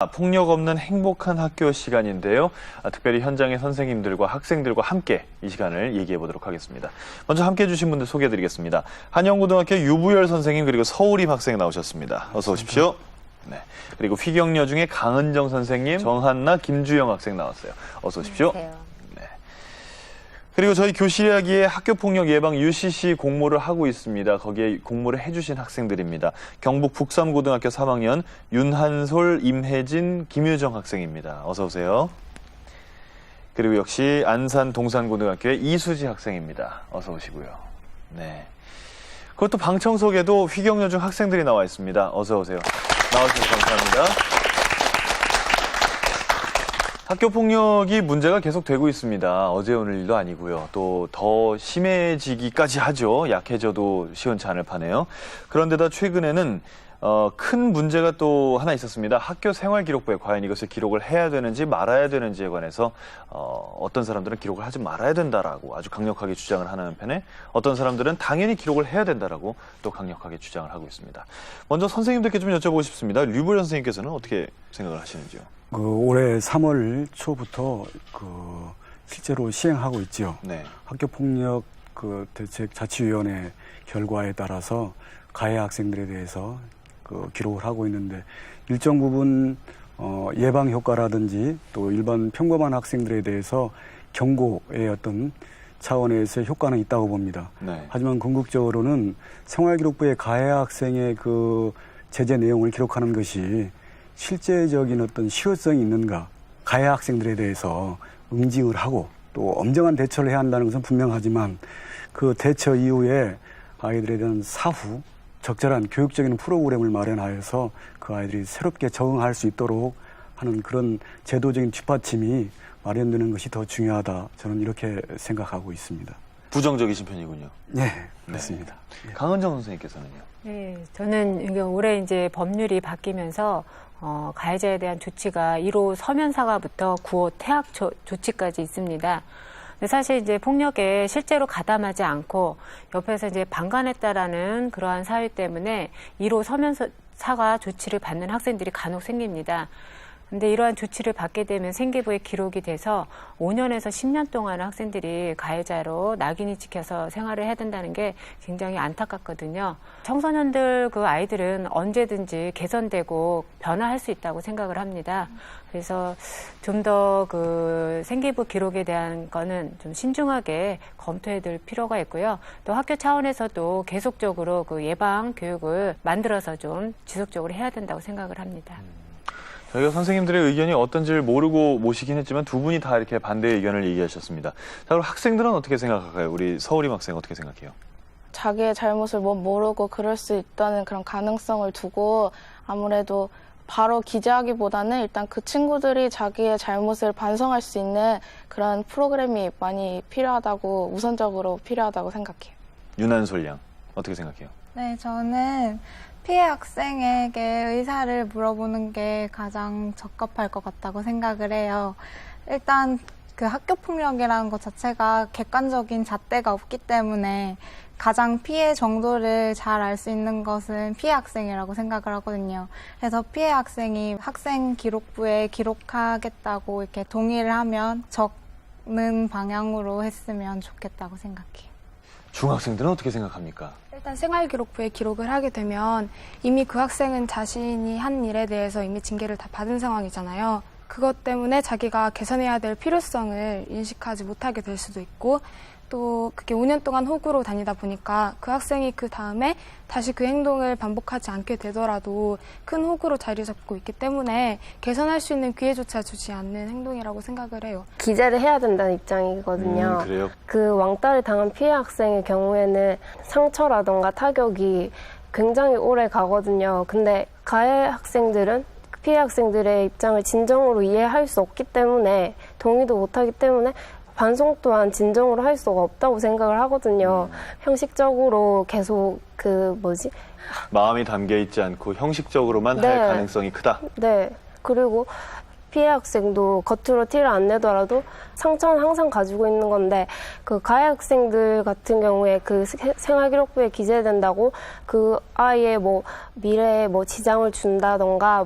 폭력 없는 행복한 학교 시간인데요. 특별히 현장의 선생님들과 학생들과 함께 이 시간을 얘기해 보도록 하겠습니다. 먼저 함께 해주신 분들 소개해 드리겠습니다. 한영고등학교 유부열 선생님 그리고 서울임 학생 나오셨습니다. 어서 오십시오. 네. 그리고 휘경여중의 강은정 선생님, 정한나, 김주영 학생 나왔어요. 어서 오십시오. 안녕하세요. 그리고 저희 교실이야기에 학교폭력 예방 UCC 공모를 하고 있습니다. 거기에 공모를 해주신 학생들입니다. 경북 북삼고등학교 3학년 윤한솔, 임혜진, 김유정 학생입니다. 어서 오세요. 그리고 역시 안산 동산고등학교의 이수지 학생입니다. 어서 오시고요. 네. 그것도 방청석에도 휘경여중 학생들이 나와 있습니다. 어서 오세요. 나와주셔서 감사합니다. 학교 폭력이 문제가 계속 되고 있습니다. 어제 오늘 일도 아니고요. 또 더 심해지기까지 하죠. 약해져도 시원치 않을 판에요. 그런데다 최근에는 큰 문제가 또 하나 있었습니다. 학교 생활기록부에 과연 이것을 기록을 해야 되는지 말아야 되는지에 관해서 어떤 사람들은 기록을 하지 말아야 된다라고 아주 강력하게 주장을 하는 편에 어떤 사람들은 당연히 기록을 해야 된다라고 또 강력하게 주장을 하고 있습니다. 먼저 선생님들께 좀 여쭤보고 싶습니다. 류보련 선생님께서는 어떻게 생각을 하시는지요? 올해 3월 초부터 실제로 시행하고 있죠. 네. 학교폭력 대책자치위원회 결과에 따라서 가해 학생들에 대해서 기록을 하고 있는데 일정 부분 예방 효과라든지 또 일반 평범한 학생들에 대해서 경고의 어떤 차원에서의 효과는 있다고 봅니다. 네. 하지만 궁극적으로는 생활기록부의 가해 학생의 제재 내용을 기록하는 것이 실제적인 어떤 실효성이 있는가, 가해 학생들에 대해서 응징을 하고 또 엄정한 대처를 해야 한다는 것은 분명하지만 그 대처 이후에 아이들에 대한 사후 적절한 교육적인 프로그램을 마련하여서 그 아이들이 새롭게 적응할 수 있도록 하는 그런 제도적인 뒷받침이 마련되는 것이 더 중요하다. 저는 이렇게 생각하고 있습니다. 부정적이신 편이군요. 네, 그렇습니다. 네. 강은정 선생님께서는요? 네, 저는 올해 이제 법률이 바뀌면서 가해자에 대한 조치가 1호 서면 사과부터 9호 퇴학 조치까지 있습니다. 근데 사실 이제 폭력에 실제로 가담하지 않고 옆에서 이제 방관했다라는 그러한 사유 때문에 1호 서면 사과 조치를 받는 학생들이 간혹 생깁니다. 근데 이러한 조치를 받게 되면 생계부에 기록이 돼서 5년에서 10년 동안 학생들이 가해자로 낙인이 찍혀서 생활을 해야 된다는 게 굉장히 안타깝거든요. 청소년들 아이들은 언제든지 개선되고 변화할 수 있다고 생각을 합니다. 그래서 좀 더 생계부 기록에 대한 거는 좀 신중하게 검토해 둘 필요가 있고요. 또 학교 차원에서도 계속적으로 예방 교육을 만들어서 좀 지속적으로 해야 된다고 생각을 합니다. 저희가 선생님들의 의견이 어떤지를 모르고 모시긴 했지만 두 분이 다 이렇게 반대의 의견을 얘기하셨습니다. 자, 그럼 학생들은 어떻게 생각할까요? 우리 서울임 학생 어떻게 생각해요? 자기의 잘못을 모르고 그럴 수 있다는 그런 가능성을 두고 아무래도 바로 기재하기보다는 일단 그 친구들이 자기의 잘못을 반성할 수 있는 그런 프로그램이 많이 필요하다고, 우선적으로 필요하다고 생각해요. 윤한솔 양 어떻게 생각해요? 네, 저는 피해 학생에게 의사를 물어보는 게 가장 적합할 것 같다고 생각을 해요. 일단 학교폭력이라는 것 자체가 객관적인 잣대가 없기 때문에 가장 피해 정도를 잘 알 수 있는 것은 피해 학생이라고 생각을 하거든요. 그래서 피해 학생이 학생 기록부에 기록하겠다고 이렇게 동의를 하면 적는 방향으로 했으면 좋겠다고 생각해요. 중학생들은 어떻게 생각합니까? 일단 생활기록부에 기록을 하게 되면 이미 그 학생은 자신이 한 일에 대해서 이미 징계를 다 받은 상황이잖아요. 그것 때문에 자기가 개선해야 될 필요성을 인식하지 못하게 될 수도 있고 또 그게 5년 동안 호구로 다니다 보니까 그 학생이 그 다음에 다시 그 행동을 반복하지 않게 되더라도 큰 호구로 자리 잡고 있기 때문에 개선할 수 있는 기회조차 주지 않는 행동이라고 생각을 해요. 기재를 해야 된다는 입장이거든요. 그래요? 왕따를 당한 피해 학생의 경우에는 상처라던가 타격이 굉장히 오래 가거든요. 근데 가해 학생들은 피해 학생들의 입장을 진정으로 이해할 수 없기 때문에 동의도 못하기 때문에 반성 또한 진정으로 할 수가 없다고 생각을 하거든요. 형식적으로 계속 마음이 담겨 있지 않고 형식적으로만 네. 할 가능성이 크다. 네. 그리고 피해 학생도 겉으로 티를 안 내더라도 상처는 항상 가지고 있는 건데 가해 학생들 같은 경우에 생활기록부에 기재된다고 그 아이의 미래에 지장을 준다던가